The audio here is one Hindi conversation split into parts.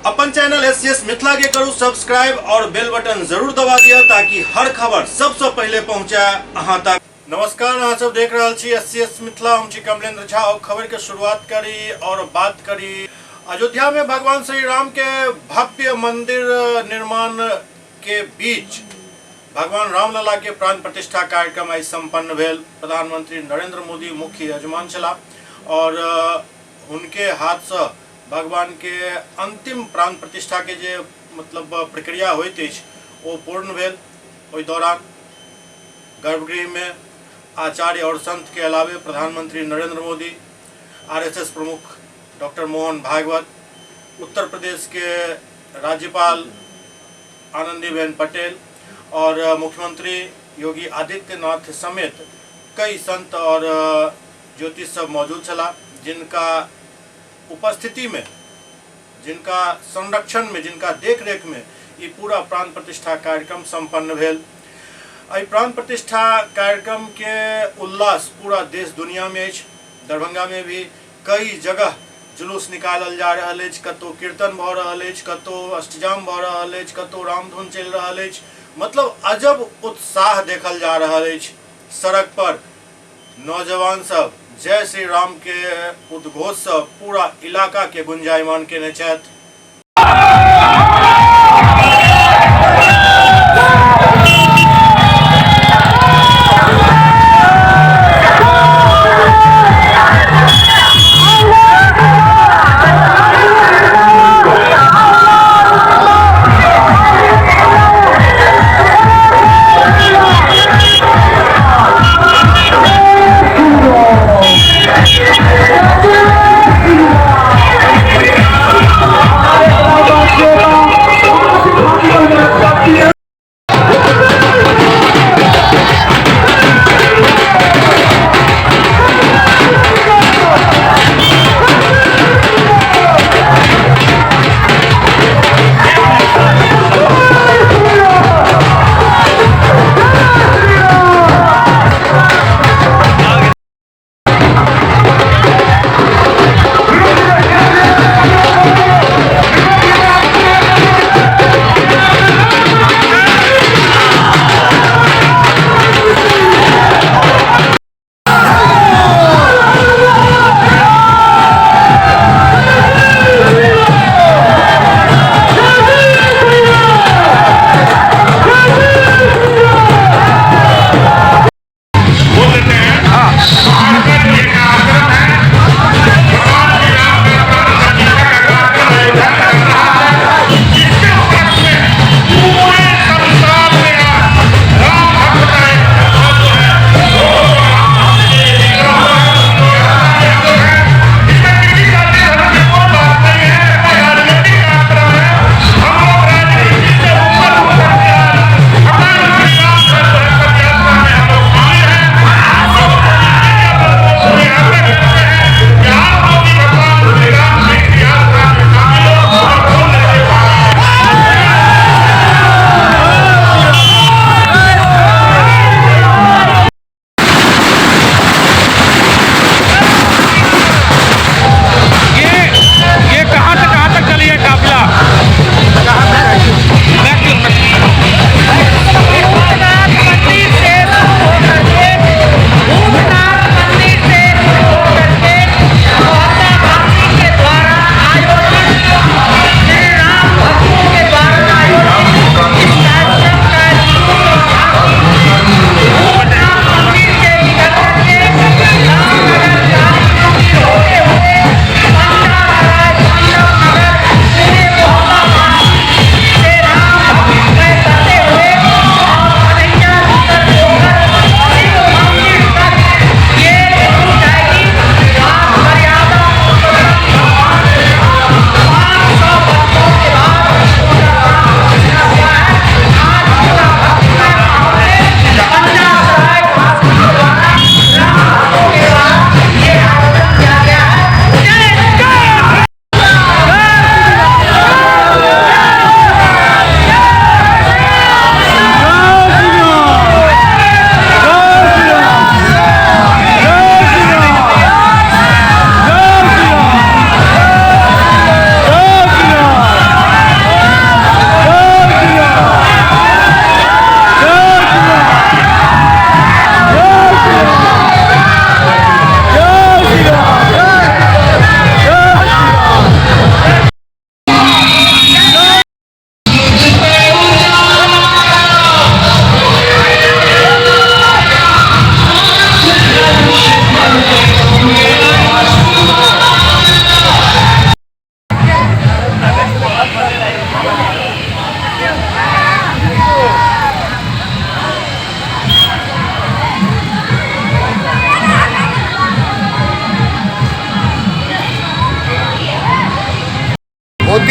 अपन चैनल एससीएस मिथिला के करू सब्सक्राइब और बेल बटन जरूर दबा दिया ताकि हर खबर सबसे पहले पहुंचे अहां तक। नमस्कार, अहां सब देख रहा छी एससीएस मिथिला। हम छी कमलेंद्र झा और खबर के शुरुआत करी और बात करी अयोध्या में भगवान श्री राम के भव्य मंदिर निर्माण के बीच भगवान रामलला के प्राण प्रतिष्ठा कार्यक्रम आज संपन्न भेल। प्रधानमंत्री नरेंद्र मोदी मुख्य यजमान छला और उनके हाथ से भगवान के अंतिम प्राण प्रतिष्ठा के जे मतलब प्रक्रिया होइत अछि वो पूर्ण भेल। ओहि दौरान गर्भगृह में आचार्य और संत के अलावे प्रधानमंत्री नरेंद्र मोदी, आरएसएस प्रमुख डॉक्टर मोहन भागवत, उत्तर प्रदेश के राज्यपाल आनंदीबेन पटेल और मुख्यमंत्री योगी आदित्यनाथ समेत कई संत और ज्योतिष सब मौजूद छला, जिनका उपस्थिति में, जिनका संरक्षण में, जिनका देखरेख में ये पूरा प्राण प्रतिष्ठा कार्यक्रम संपन्न भेल। एहि प्राण प्रतिष्ठा कार्यक्रम के उल्लास पूरा देश दुनिया में अछि। दरभंगा में भी कई जगह जुलूस निकालल जा रहल अछि, कतौ कीर्तन भऽ रहल अछि, कतौ अष्टजाम भऽ रहल अछि, कतौ रामधुन चलि रहल अछि। मतलब अजब उत्साह देखल जा रहल अछि। सड़क पर नौजवान सब जय श्री राम के उद्घोष से पूरा इलाका के गुंजायमान केने छथि।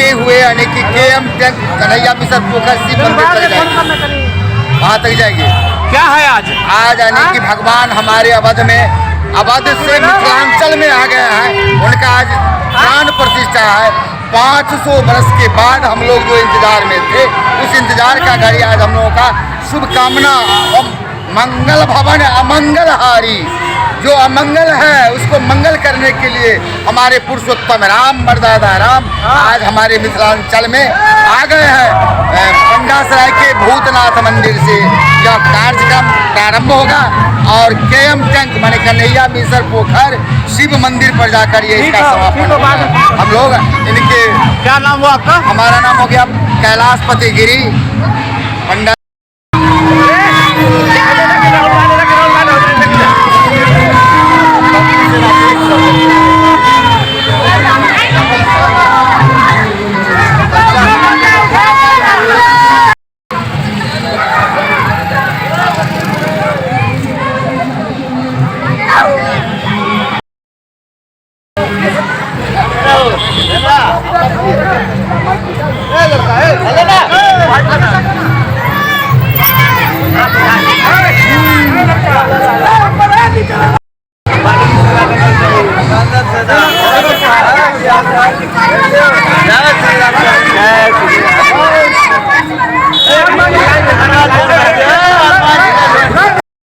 आगे हुए यानी कि KM टैंक कन्हैया मिशन पोखर शिव मंदिर तक जाएगी, वहाँ तक जाएगी। क्या है आज? आज यानी कि भगवान हमारे अवध से मिथिलांचल में आ गए हैं, उनका आज प्राण प्रतिष्ठा है। 500 वर्ष के बाद हम लोग जो इंतजार में थे, उस इंतजार का घड़ी आज हम लोगों का शुभकामना और मंगल भवन अमंगलहारी, जो अमंगल है उसको मंगल करने के लिए हमारे पुरुषोत्तम राम मर्यादा राम आज हमारे मिथिलांचल में आ गए हैं। पंडासराय के भूतनाथ मंदिर से यह कार्यक्रम प्रारंभ होगा और KM टैंक माने कन्हैया मिशन पोखर शिव मंदिर पर जाकर ये इसका समापन होगा। हम लोग इनके, क्या नाम हुआ आपका? हमारा नाम हो गया कैलाशपति गिरी।